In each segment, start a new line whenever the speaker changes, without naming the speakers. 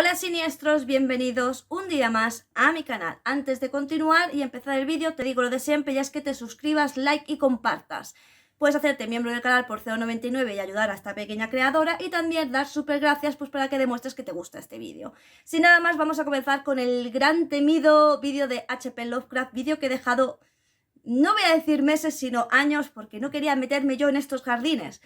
Hola siniestros, bienvenidos un día más a mi canal. Antes de continuar y empezar el vídeo te digo lo de siempre, ya es que te suscribas, like y compartas. Puedes hacerte miembro del canal por 0,99 y ayudar a esta pequeña creadora y también dar súper gracias pues para que demuestres que te gusta este vídeo. Sin nada más vamos a comenzar con el gran temido vídeo de HP Lovecraft, vídeo que he dejado, no voy a decir meses sino años porque no quería meterme yo en estos jardines.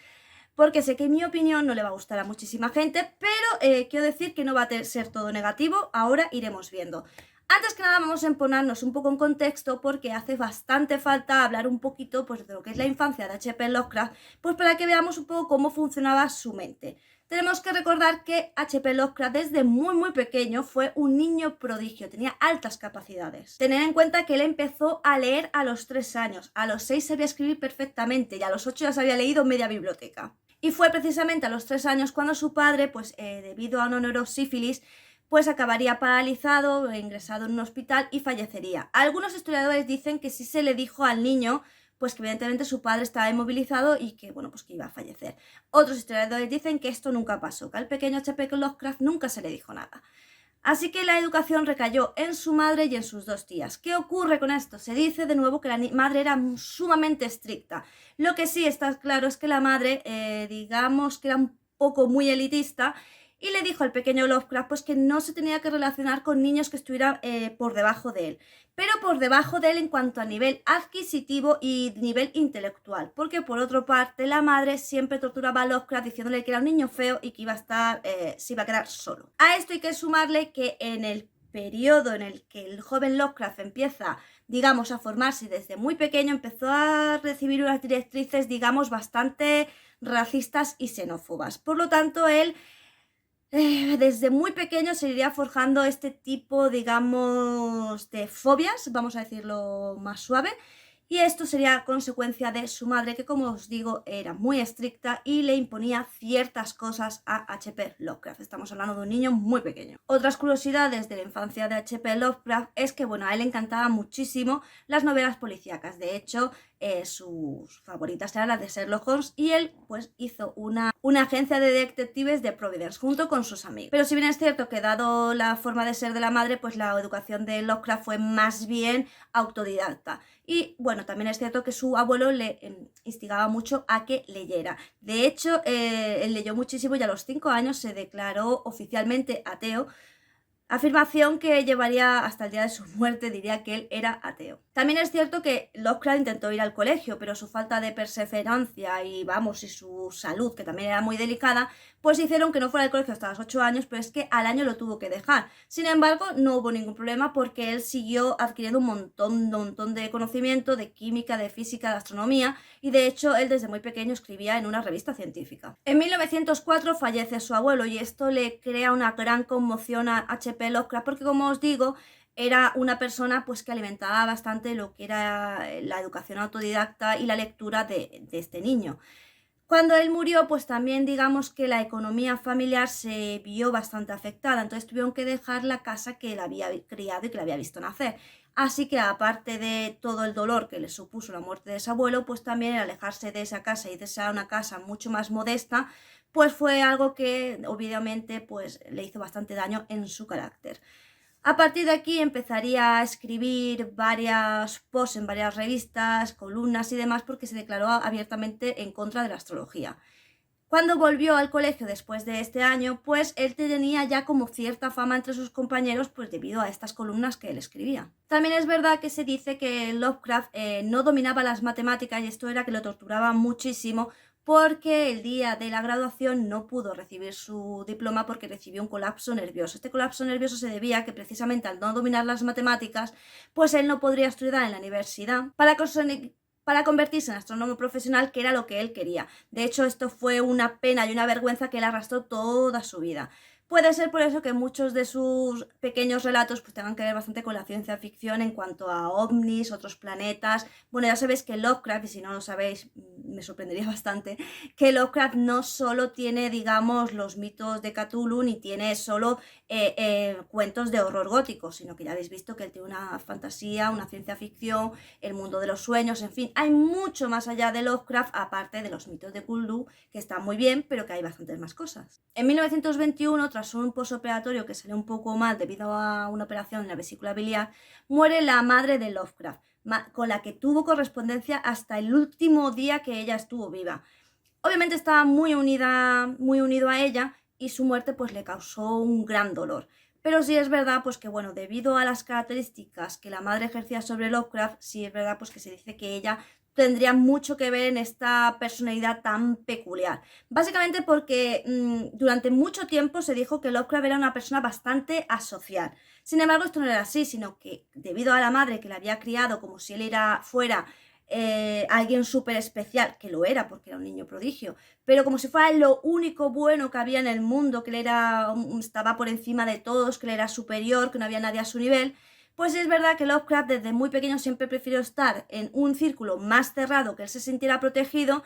Porque sé que mi opinión no le va a gustar a muchísima gente, pero quiero decir que no va a ser todo negativo, ahora iremos viendo. Antes que nada vamos a ponernos un poco en contexto porque hace bastante falta hablar un poquito pues, de lo que es la infancia de H.P. Lovecraft, pues para que veamos un poco cómo funcionaba su mente. Tenemos que recordar que H.P. Lovecraft desde muy pequeño fue un niño prodigio, tenía altas capacidades. Tener en cuenta que él empezó a leer a los 3 años, a los 6 sabía escribir perfectamente y a los 8 ya se había leído media biblioteca. Y fue precisamente a los 3 años cuando su padre, pues debido a una neurosífilis, pues acabaría paralizado, ingresado en un hospital y fallecería. Algunos historiadores dicen que sí se le dijo al niño pues que evidentemente su padre estaba inmovilizado y que, bueno, pues que iba a fallecer. Otros historiadores dicen que esto nunca pasó, que al pequeño H.P. Lovecraft nunca se le dijo nada. Así que la educación recayó en su madre y en sus 2 tías. ¿Qué ocurre con esto? Se dice de nuevo que la madre era sumamente estricta. Lo que sí está claro es que la madre, digamos que era un poco muy elitista y le dijo al pequeño Lovecraft pues, que no se tenía que relacionar con niños que estuvieran por debajo de él. Pero por debajo de él en cuanto a nivel adquisitivo y nivel intelectual. Porque por otra parte la madre siempre torturaba a Lovecraft diciéndole que era un niño feo y que iba a estar, se iba a quedar solo. A esto hay que sumarle que en el periodo en el que el joven Lovecraft empieza, digamos, a formarse desde muy pequeño, empezó a recibir unas directrices, digamos, bastante racistas y xenófobas. Por lo tanto, él desde muy pequeño se iría forjando este tipo, digamos, de fobias, vamos a decirlo más suave, y esto sería consecuencia de su madre, que como os digo, era muy estricta y le imponía ciertas cosas a H.P. Lovecraft. Estamos hablando de un niño muy pequeño. Otras curiosidades de la infancia de H.P. Lovecraft es que, bueno, a él le encantaban muchísimo las novelas policíacas. De hecho, sus favoritas eran las de Sherlock Holmes y él, pues, hizo una agencia de detectives de Providence junto con sus amigos. Pero si bien es cierto que dado la forma de ser de la madre, pues la educación de Lovecraft fue más bien autodidacta. Y bueno, también es cierto que su abuelo le instigaba mucho a que leyera. De hecho, él leyó muchísimo y a los 5 años se declaró oficialmente ateo, afirmación que llevaría hasta el día de su muerte, diría que él era ateo. También es cierto que Lovecraft intentó ir al colegio, pero su falta de perseverancia y vamos, y su salud, que también era muy delicada, pues hicieron que no fuera al colegio hasta los 8 años, pero es que al año lo tuvo que dejar. Sin embargo, no hubo ningún problema porque él siguió adquiriendo un montón de conocimiento de química, de física, de astronomía, y de hecho él desde muy pequeño escribía en una revista científica. En 1904 fallece su abuelo y esto le crea una gran conmoción a H.P. Lovecraft porque, como os digo, era una persona pues que alimentaba bastante lo que era la educación autodidacta y la lectura de este niño. Cuando él murió, pues también digamos que la economía familiar se vio bastante afectada, entonces tuvieron que dejar la casa que él había criado y que le había visto nacer. Así que aparte de todo el dolor que le supuso la muerte de su abuelo, pues también el alejarse de esa casa y de ser una casa mucho más modesta, pues fue algo que obviamente pues le hizo bastante daño en su carácter. A partir de aquí empezaría a escribir varias posts en varias revistas, columnas y demás porque se declaró abiertamente en contra de la astrología. Cuando volvió al colegio después de este año, pues él tenía ya como cierta fama entre sus compañeros pues debido a estas columnas que él escribía. También es verdad que se dice que Lovecraft no dominaba las matemáticas y esto era que lo torturaba muchísimo porque el día de la graduación no pudo recibir su diploma porque recibió un colapso nervioso. Este colapso nervioso se debía a que precisamente al no dominar las matemáticas, pues él no podría estudiar en la universidad para convertirse en astrónomo profesional, que era lo que él quería. De hecho, esto fue una pena y una vergüenza que él arrastró toda su vida. Puede ser por eso que muchos de sus pequeños relatos pues, tengan que ver bastante con la ciencia ficción en cuanto a ovnis, otros planetas. Bueno, ya sabéis que Lovecraft, y si no lo sabéis, me sorprendería bastante, que Lovecraft no solo tiene, digamos, los mitos de Cthulhu, ni tiene solo cuentos de horror gótico, sino que ya habéis visto que él tiene una fantasía, una ciencia ficción, el mundo de los sueños, en fin, hay mucho más allá de Lovecraft, aparte de los mitos de Cthulhu, que están muy bien, pero que hay bastantes más cosas. En 1921, tras tras un posoperatorio que salió un poco mal debido a una operación en la vesícula biliar, muere la madre de Lovecraft, con la que tuvo correspondencia hasta el último día que ella estuvo viva. Obviamente estaba muy unido a ella y su muerte pues le causó un gran dolor. Pero sí es verdad pues que bueno, debido a las características que la madre ejercía sobre Lovecraft, sí es verdad pues que se dice que ella tendría mucho que ver en esta personalidad tan peculiar. Básicamente porque durante mucho tiempo se dijo que Lovecraft era una persona bastante asocial. Sin embargo, esto no era así, sino que debido a la madre que la había criado como si él fuera alguien súper especial, que lo era porque era un niño prodigio, pero como si fuera lo único bueno que había en el mundo, que él estaba por encima de todos, que él era superior, que no había nadie a su nivel, pues es verdad que Lovecraft desde muy pequeño siempre prefirió estar en un círculo más cerrado, que él se sintiera protegido,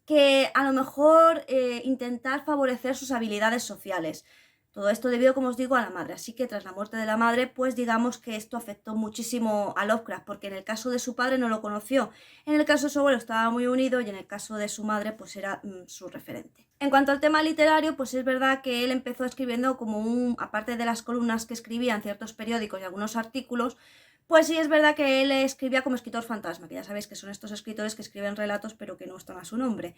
que a lo mejor intentar favorecer sus habilidades sociales. Todo esto debido, como os digo, a la madre. Así que tras la muerte de la madre, pues digamos que esto afectó muchísimo a Lovecraft, porque en el caso de su padre no lo conoció, en el caso de su abuelo estaba muy unido y en el caso de su madre pues era su referente. En cuanto al tema literario, pues es verdad que él empezó escribiendo aparte de las columnas que escribía en ciertos periódicos y algunos artículos, pues sí es verdad que él escribía como escritor fantasma, que ya sabéis que son estos escritores que escriben relatos pero que no están a su nombre.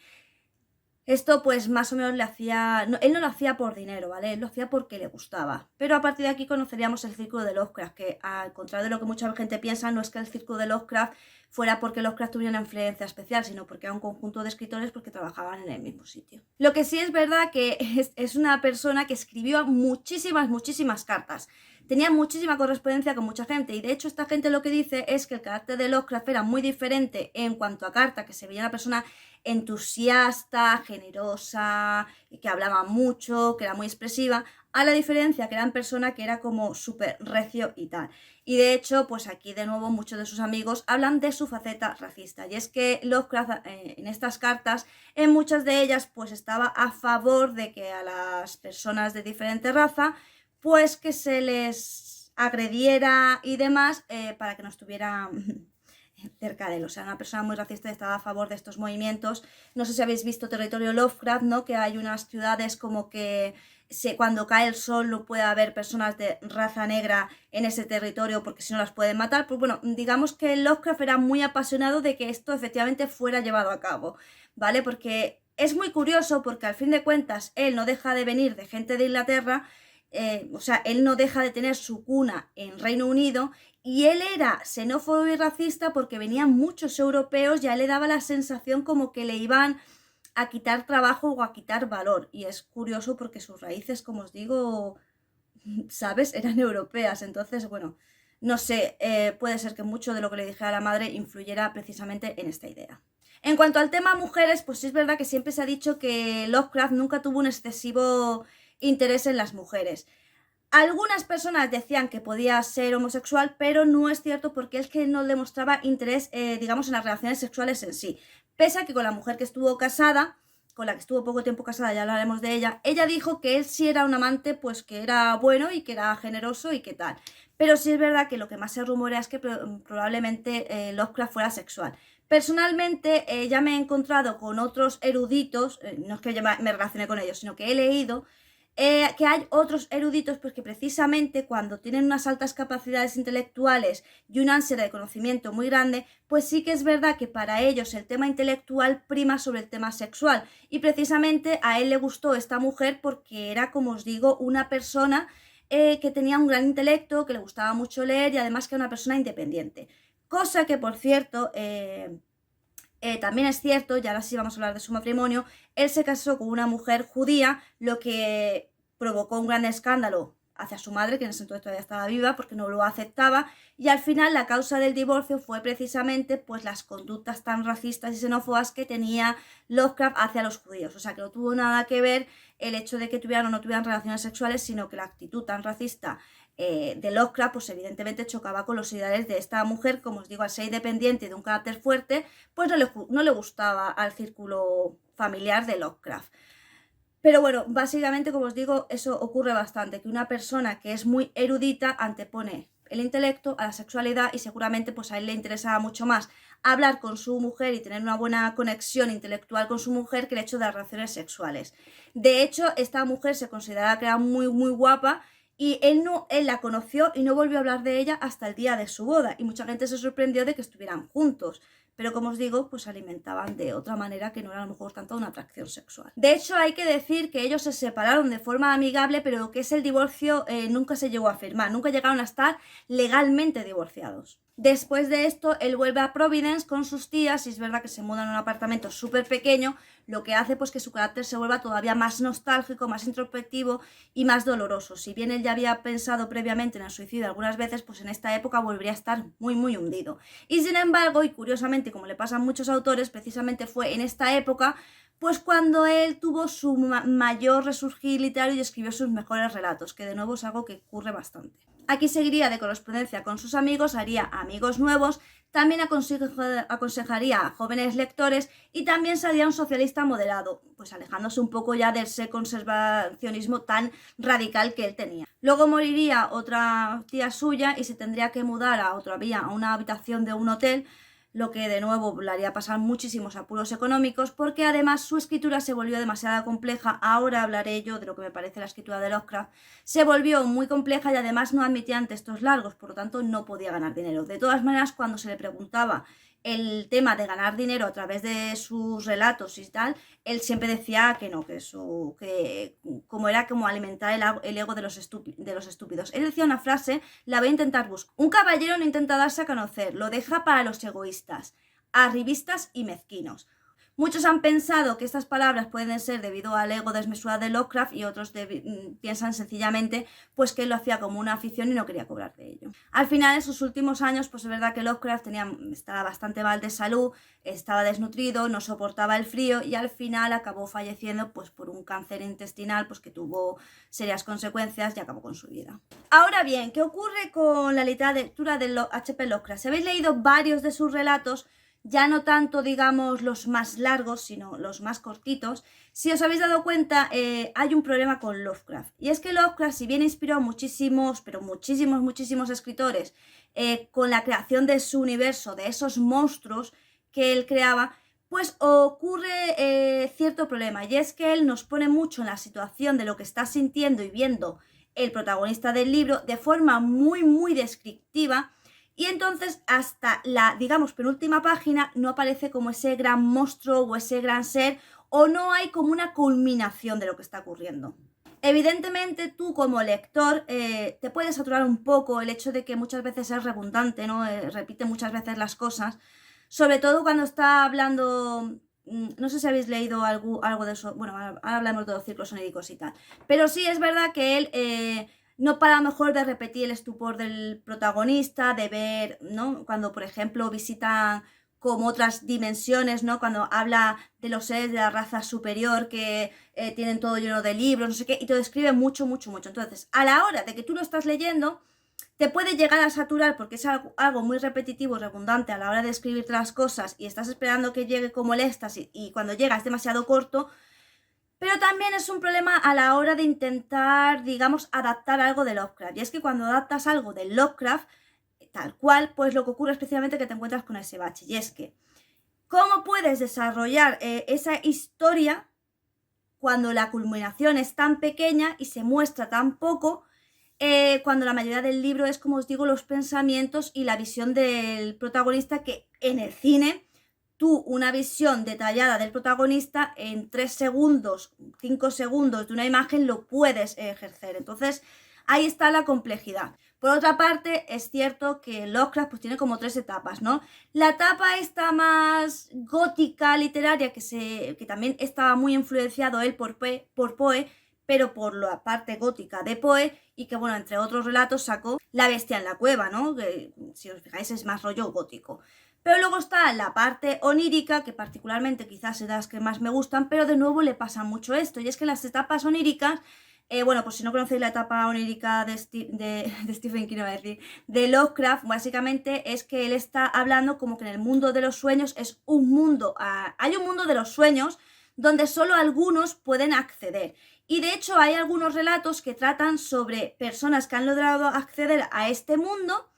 Esto pues más o menos le hacía... él no lo hacía por dinero, ¿vale? Él lo hacía porque le gustaba. Pero a partir de aquí conoceríamos el círculo de Lovecraft, que al contrario de lo que mucha gente piensa, no es que el círculo de Lovecraft fuera porque Lovecraft tuviera una influencia especial, sino porque era un conjunto de escritores porque trabajaban en el mismo sitio. Lo que sí es verdad que es una persona que escribió muchísimas cartas. Tenía muchísima correspondencia con mucha gente y de hecho esta gente lo que dice es que el carácter de Lovecraft era muy diferente en cuanto a carta, que se veía una persona entusiasta, generosa, que hablaba mucho, que era muy expresiva, a la diferencia que era en persona que era como súper recio y tal. Y de hecho, pues aquí de nuevo muchos de sus amigos hablan de su faceta racista. Y es que Lovecraft en estas cartas, en muchas de ellas, pues estaba a favor de que a las personas de diferente raza, pues que se les agrediera y demás para que no estuvieran cerca de él. O sea, una persona muy racista y estaba a favor de estos movimientos. No sé si habéis visto Territorio Lovecraft, ¿no? Que hay unas ciudades como que cuando cae el sol no puede haber personas de raza negra en ese territorio porque si no las pueden matar. Pues bueno, digamos que Lovecraft era muy apasionado de que esto efectivamente fuera llevado a cabo, ¿vale? Porque es muy curioso porque al fin de cuentas él no deja de venir de gente de Inglaterra, o sea, él no deja de tener su cuna en Reino Unido y él era xenófobo y racista porque venían muchos europeos y a él le daba la sensación como que le iban a quitar trabajo o a quitar valor. Y es curioso porque sus raíces, como os digo, ¿sabes? Eran europeas. Entonces, bueno, no sé, puede ser que mucho de lo que le dije a la madre influyera precisamente en esta idea. En cuanto al tema mujeres, pues sí es verdad que siempre se ha dicho que Lovecraft nunca tuvo un excesivo interés en las mujeres. Algunas personas decían que podía ser homosexual, pero no es cierto porque es que no le mostraba interés, digamos, en las relaciones sexuales en sí. Pese a que con la mujer que estuvo casada, con la que estuvo poco tiempo casada, ya hablaremos de ella dijo que él sí era un amante, pues que era bueno y que era generoso y que tal. Pero sí es verdad que lo que más se rumorea es que probablemente Lovecraft fuera sexual. Personalmente ya me he encontrado con otros eruditos, no es que yo me relacione con ellos, sino que he leído que hay otros eruditos pues que precisamente cuando tienen unas altas capacidades intelectuales y una ansia de conocimiento muy grande, pues sí que es verdad que para ellos el tema intelectual prima sobre el tema sexual y precisamente a él le gustó esta mujer porque era, como os digo, una persona que tenía un gran intelecto, que le gustaba mucho leer y además que era una persona independiente. Cosa que, por cierto, también es cierto, y ahora sí vamos a hablar de su matrimonio, él se casó con una mujer judía, lo que provocó un gran escándalo hacia su madre, que en ese entonces todavía estaba viva, porque no lo aceptaba, y al final la causa del divorcio fue precisamente pues las conductas tan racistas y xenófobas que tenía Lovecraft hacia los judíos. O sea, que no tuvo nada que ver el hecho de que tuvieran o no tuvieran relaciones sexuales, sino que la actitud tan racista de Lovecraft, pues evidentemente chocaba con los ideales de esta mujer, como os digo, al ser independiente y de un carácter fuerte, pues no le gustaba al círculo familiar de Lovecraft. Pero bueno, básicamente, como os digo, eso ocurre bastante, que una persona que es muy erudita antepone el intelecto, a la sexualidad, y seguramente pues a él le interesaba mucho más hablar con su mujer y tener una buena conexión intelectual con su mujer que el hecho de las relaciones sexuales. De hecho, esta mujer se consideraba que era muy muy guapa y él la conoció y no volvió a hablar de ella hasta el día de su boda, y mucha gente se sorprendió de que estuvieran juntos. Pero como os digo, pues se alimentaban de otra manera que no era a lo mejor tanto una atracción sexual. De hecho, hay que decir que ellos se separaron de forma amigable, pero lo que es el divorcio nunca se llegó a firmar, nunca llegaron a estar legalmente divorciados. Después de esto, él vuelve a Providence con sus tías y es verdad que se mudan en un apartamento súper pequeño, lo que hace pues que su carácter se vuelva todavía más nostálgico, más introspectivo y más doloroso. Si bien él ya había pensado previamente en el suicidio algunas veces, pues en esta época volvería a estar muy muy hundido. Y sin embargo, y curiosamente, como le pasa a muchos autores, precisamente fue en esta época pues cuando él tuvo su mayor resurgir literario y escribió sus mejores relatos, que de nuevo es algo que ocurre bastante. Aquí seguiría de correspondencia con sus amigos, haría amigos nuevos, también aconsejaría a jóvenes lectores y también sería un socialista moderado, pues alejándose un poco ya de ese conservacionismo tan radical que él tenía. Luego moriría otra tía suya y se tendría que mudar a una habitación de un hotel, lo que de nuevo le haría pasar muchísimos apuros económicos, porque además su escritura se volvió demasiado compleja. Ahora hablaré yo de lo que me parece la escritura de Lovecraft. Se volvió muy compleja y además no admitía textos largos, por lo tanto no podía ganar dinero. De todas maneras, cuando se le preguntaba el tema de ganar dinero a través de sus relatos y tal, él siempre decía que no, que como era como alimentar el ego de los estúpidos. Él decía una frase, la voy a intentar buscar. Un caballero no intenta darse a conocer, lo deja para los egoístas, arribistas y mezquinos. Muchos han pensado que estas palabras pueden ser debido al ego desmesurado de Lovecraft y otros piensan sencillamente pues que él lo hacía como una afición y no quería cobrar de ello. Al final, en sus últimos años, pues es verdad que Lovecraft estaba bastante mal de salud, estaba desnutrido, no soportaba el frío y al final acabó falleciendo pues por un cáncer intestinal pues que tuvo serias consecuencias y acabó con su vida. Ahora bien, ¿qué ocurre con la literatura de H.P. Lovecraft? Si habéis leído varios de sus relatos, ya no tanto, digamos, los más largos, sino los más cortitos, si os habéis dado cuenta, hay un problema con Lovecraft. Y es que Lovecraft, si bien inspiró a muchísimos, pero muchísimos escritores con la creación de su universo, de esos monstruos que él creaba, pues ocurre cierto problema. Y es que él nos pone mucho en la situación de lo que está sintiendo y viendo el protagonista del libro de forma muy descriptiva. Y entonces hasta la, digamos, penúltima página no aparece como ese gran monstruo o ese gran ser, o no hay como una culminación de lo que está ocurriendo. Evidentemente tú como lector te puedes saturar un poco el hecho de que muchas veces es redundante, ¿no? Repite muchas veces las cosas, sobre todo cuando está hablando. No sé si habéis leído algo de eso, bueno, ahora hablamos de los ciclos oníricos y tal, pero sí es verdad que él no para mejor de repetir el estupor del protagonista, de ver, ¿no? Cuando, por ejemplo, visitan como otras dimensiones, ¿no? Cuando habla de los seres de la raza superior que tienen todo lleno de libros, no sé qué, y te describe mucho. Entonces, a la hora de que tú lo estás leyendo, te puede llegar a saturar porque es algo muy repetitivo y redundante a la hora de escribirte las cosas y estás esperando que llegue como el éxtasis y cuando llega es demasiado corto. Pero también es un problema a la hora de intentar, digamos, adaptar algo de Lovecraft. Y es que cuando adaptas algo de Lovecraft, tal cual, pues lo que ocurre especialmente es que te encuentras con ese bache. Y es que, ¿cómo puedes desarrollar esa historia cuando la culminación es tan pequeña y se muestra tan poco? Cuando la mayoría del libro es, como os digo, los pensamientos y la visión del protagonista, que en el cine tú una visión detallada del protagonista en 3 segundos, 5 segundos de una imagen lo puedes ejercer. Entonces ahí está la complejidad. Por otra parte, es cierto que Lovecraft pues tiene como 3 etapas, ¿no? La etapa esta más gótica literaria, que también estaba muy influenciado él por Poe, pero por la parte gótica de Poe, y que, bueno, entre otros relatos sacó La bestia en la cueva, ¿no? Que, si os fijáis, es más rollo gótico. Pero luego está la parte onírica, que particularmente quizás es de las que más me gustan, pero de nuevo le pasa mucho esto, y es que las etapas oníricas, bueno, pues si no conocéis la etapa onírica de Stephen King, de Lovecraft, básicamente es que él está hablando como que en el mundo de los sueños es un mundo, hay un mundo de los sueños donde solo algunos pueden acceder. Y de hecho hay algunos relatos que tratan sobre personas que han logrado acceder a este mundo,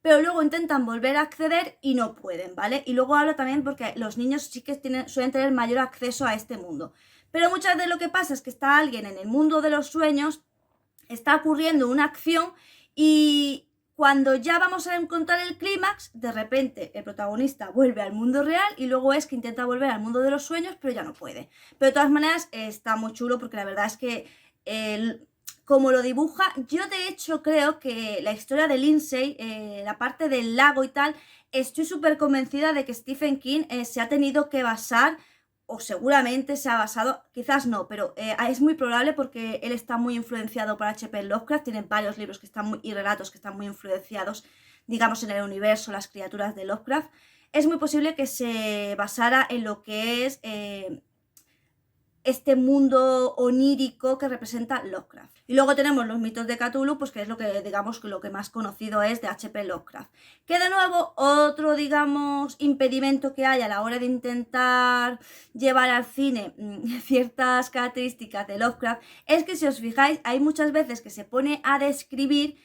pero luego intentan volver a acceder y no pueden, ¿vale? Y luego habla también porque los niños sí que suelen tener mayor acceso a este mundo. Pero muchas veces lo que pasa es que está alguien en el mundo de los sueños, está ocurriendo una acción y cuando ya vamos a encontrar el clímax, de repente el protagonista vuelve al mundo real y luego es que intenta volver al mundo de los sueños, pero ya no puede. Pero de todas maneras está muy chulo porque la verdad es que como lo dibuja, yo de hecho creo que la historia de Lindsay, la parte del lago y tal, estoy súper convencida de que Stephen King se ha tenido que basar, o seguramente se ha basado, quizás no, pero es muy probable porque él está muy influenciado por H.P. Lovecraft, tiene varios libros que están y relatos que están muy influenciados, digamos, en el universo, las criaturas de Lovecraft. Es muy posible que se basara en lo que es este mundo onírico que representa Lovecraft. Y luego tenemos los mitos de Cthulhu, pues que es lo que, digamos, lo que más conocido es de H.P. Lovecraft. Que de nuevo, otro, digamos, impedimento que hay a la hora de intentar llevar al cine ciertas características de Lovecraft, es que si os fijáis, hay muchas veces que se pone a describir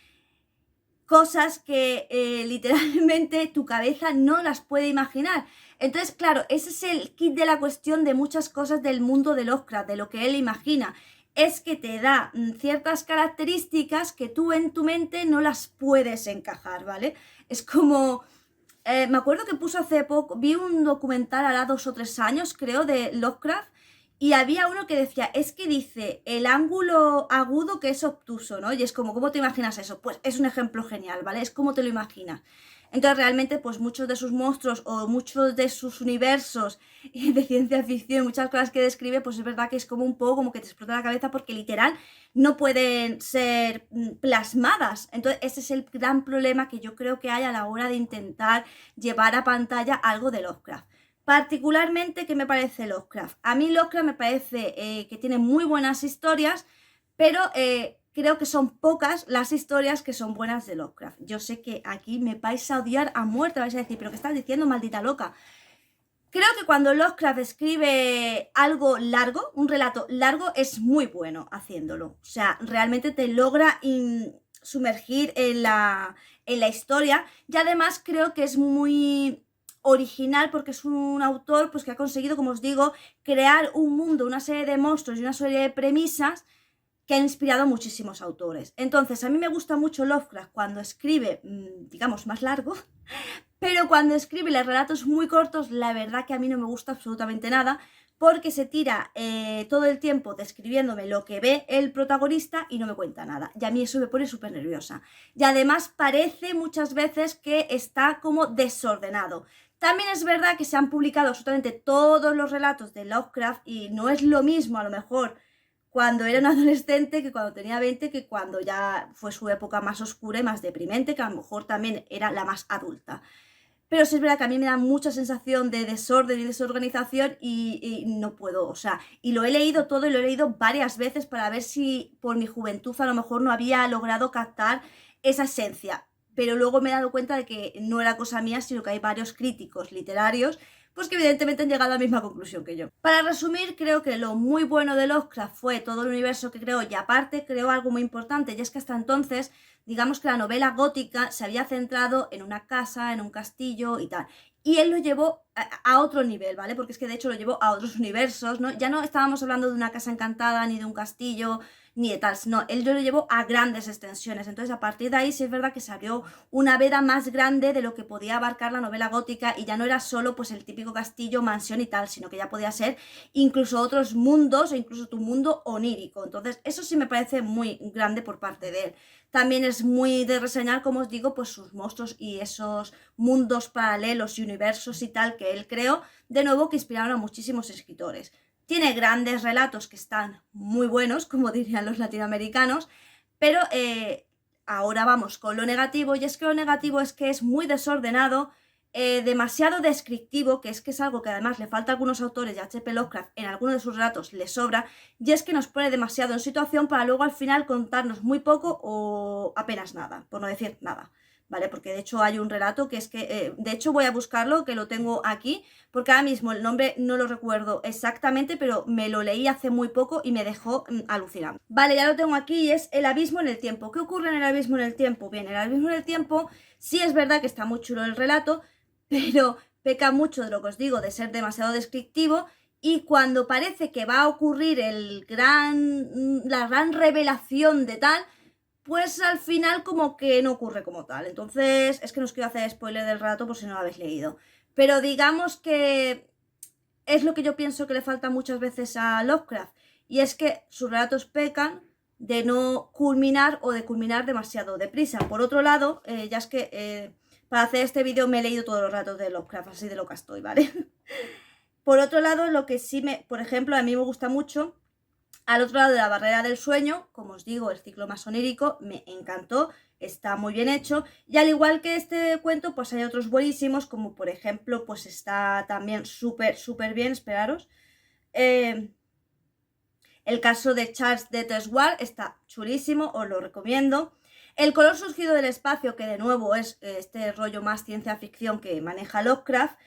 cosas que literalmente tu cabeza no las puede imaginar. Entonces, claro, ese es el kit de la cuestión de muchas cosas del mundo de Lovecraft, de lo que él imagina. Es que te da ciertas características que tú en tu mente no las puedes encajar, ¿vale? Es como... me acuerdo que puso hace poco, vi un documental hará 2 o 3 años, creo, de Lovecraft, y había uno que decía, es que dice el ángulo agudo que es obtuso, ¿no? Y es como, ¿cómo te imaginas eso? Pues es un ejemplo genial, ¿vale? Es como te lo imaginas. Entonces realmente pues muchos de sus monstruos o muchos de sus universos de ciencia ficción, muchas cosas que describe, pues es verdad que es como un poco como que te explota la cabeza porque literal no pueden ser plasmadas. Entonces ese es el gran problema que yo creo que hay a la hora de intentar llevar a pantalla algo de Lovecraft. Particularmente, ¿qué me parece Lovecraft? A mí Lovecraft me parece que tiene muy buenas historias, pero creo que son pocas las historias que son buenas de Lovecraft. Yo sé que aquí me vais a odiar a muerte, vais a decir, ¿pero qué estás diciendo, maldita loca? Creo que cuando Lovecraft escribe algo largo, un relato largo, es muy bueno haciéndolo. O sea, realmente te logra sumergir en la historia y además creo que es muy original porque es un autor pues que ha conseguido, como os digo, crear un mundo, una serie de monstruos y una serie de premisas que ha inspirado a muchísimos autores. Entonces, a mí me gusta mucho Lovecraft cuando escribe, digamos, más largo, pero cuando escribe los relatos muy cortos, la verdad que a mí no me gusta absolutamente nada, porque se tira todo el tiempo describiéndome lo que ve el protagonista y no me cuenta nada. Y a mí eso me pone súper nerviosa. Y además parece muchas veces que está como desordenado. También es verdad que se han publicado absolutamente todos los relatos de Lovecraft y no es lo mismo a lo mejor cuando era un adolescente que cuando tenía 20, que cuando ya fue su época más oscura y más deprimente, que a lo mejor también era la más adulta. Pero sí es verdad que a mí me da mucha sensación de desorden y desorganización y no puedo, o sea, y lo he leído todo y lo he leído varias veces para ver si por mi juventud a lo mejor no había logrado captar esa esencia. Pero luego me he dado cuenta de que no era cosa mía, sino que hay varios críticos literarios pues que evidentemente han llegado a la misma conclusión que yo. Para resumir, creo que lo muy bueno de Lovecraft fue todo el universo que creó y aparte creó algo muy importante y es que hasta entonces, digamos que la novela gótica se había centrado en una casa, en un castillo y tal. Y él lo llevó a otro nivel, ¿vale? Porque es que de hecho lo llevó a otros universos, ¿no? Ya no estábamos hablando de una casa encantada ni de un castillo ni de tal, no, él lo llevó a grandes extensiones, entonces a partir de ahí sí es verdad que se abrió una veda más grande de lo que podía abarcar la novela gótica y ya no era solo pues el típico castillo, mansión y tal, sino que ya podía ser incluso otros mundos o incluso tu mundo onírico, entonces eso sí me parece muy grande por parte de él. También es muy de reseñar, como os digo, pues sus monstruos y esos mundos paralelos y universos y tal que él creó, de nuevo que inspiraron a muchísimos escritores. Tiene grandes relatos que están muy buenos, como dirían los latinoamericanos, pero ahora vamos con lo negativo, y es que lo negativo es que es muy desordenado, demasiado descriptivo, que es algo que además le falta a algunos autores, y a H.P. Lovecraft en algunos de sus relatos le sobra, y es que nos pone demasiado en situación para luego al final contarnos muy poco o apenas nada, por no decir nada. ¿vale? Porque de hecho hay un relato que es que, de hecho voy a buscarlo, que lo tengo aquí, porque ahora mismo el nombre no lo recuerdo exactamente, pero me lo leí hace muy poco y me dejó alucinando. Vale, ya lo tengo aquí y es El abismo en el tiempo. ¿Qué ocurre en El abismo en el tiempo? Bien, El abismo en el tiempo sí es verdad que está muy chulo el relato, pero peca mucho de lo que os digo, de ser demasiado descriptivo. Y cuando parece que va a ocurrir la gran revelación de tal, pues al final como que no ocurre como tal. Entonces, es que no os quiero hacer spoiler del relato por si no lo habéis leído. Pero digamos que es lo que yo pienso que le falta muchas veces a Lovecraft. Y es que sus relatos pecan de no culminar o de culminar demasiado deprisa. Por otro lado, ya es que para hacer este vídeo me he leído todos los relatos de Lovecraft, así de loca estoy, ¿vale? Por otro lado, lo que sí por ejemplo, a mí me gusta mucho, Al otro lado de la barrera del sueño, como os digo, el ciclo más onírico, me encantó, está muy bien hecho. Y al igual que este cuento, pues hay otros buenísimos, como por ejemplo, pues está también súper bien, esperaros. El caso de Charles de Teswar está chulísimo, os lo recomiendo. El color surgido del espacio, que de nuevo es este rollo más ciencia ficción que maneja Lovecraft.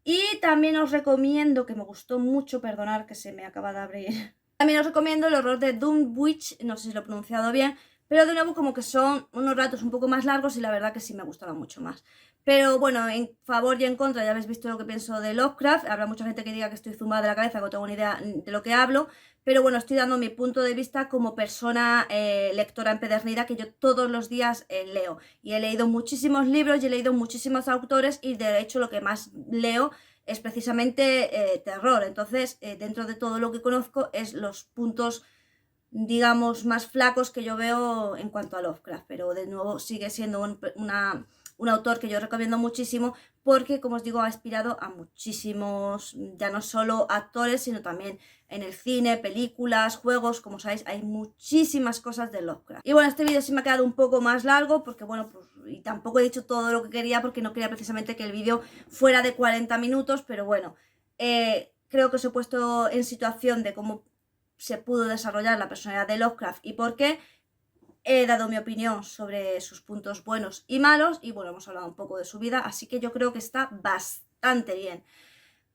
Y también os recomiendo, que me gustó mucho, perdonar que se me acaba de abrir. También os recomiendo El horror de Dunwich, no sé si lo he pronunciado bien, pero de nuevo como que son unos ratos un poco más largos y la verdad que sí me gustaron mucho más. Pero bueno, en favor y en contra ya habéis visto lo que pienso de Lovecraft. Habrá mucha gente que diga que estoy zumbada de la cabeza, que no tengo ni idea de lo que hablo. Pero bueno, estoy dando mi punto de vista como persona lectora empedernida, que yo todos los días leo. Y he leído muchísimos libros y he leído muchísimos autores y de hecho lo que más leo es precisamente terror. Entonces, dentro de todo lo que conozco es los puntos, digamos, más flacos que yo veo en cuanto a Lovecraft. Pero de nuevo sigue siendo un autor que yo recomiendo muchísimo porque, como os digo, ha inspirado a muchísimos, ya no solo actores, sino también en el cine, películas, juegos. Como sabéis, hay muchísimas cosas de Lovecraft. Y bueno, este vídeo sí me ha quedado un poco más largo porque, bueno, pues y tampoco he dicho todo lo que quería porque no quería precisamente que el vídeo fuera de 40 minutos, pero bueno, creo que os he puesto en situación de cómo se pudo desarrollar la personalidad de Lovecraft y por qué. He dado mi opinión sobre sus puntos buenos y malos y bueno, hemos hablado un poco de su vida, así que yo creo que está bastante bien.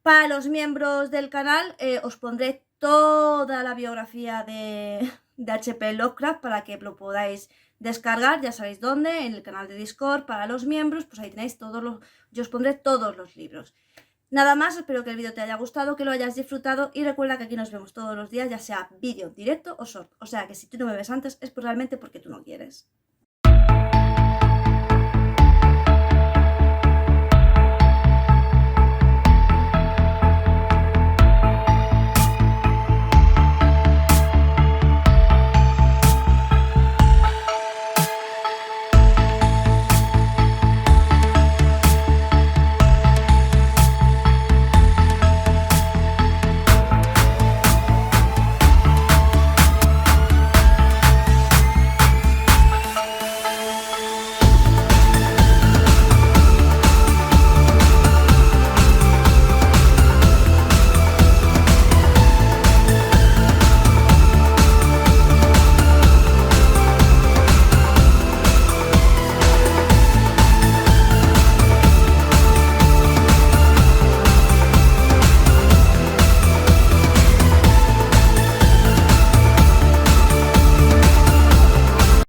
Para los miembros del canal os pondré toda la biografía de H.P. Lovecraft para que lo podáis descargar, ya sabéis dónde, en el canal de Discord. Para los miembros, pues ahí tenéis yo os pondré todos los libros. Nada más, espero que el vídeo te haya gustado, que lo hayas disfrutado y recuerda que aquí nos vemos todos los días, ya sea vídeo, directo o short. O sea que si tú no me ves antes es realmente porque tú no quieres.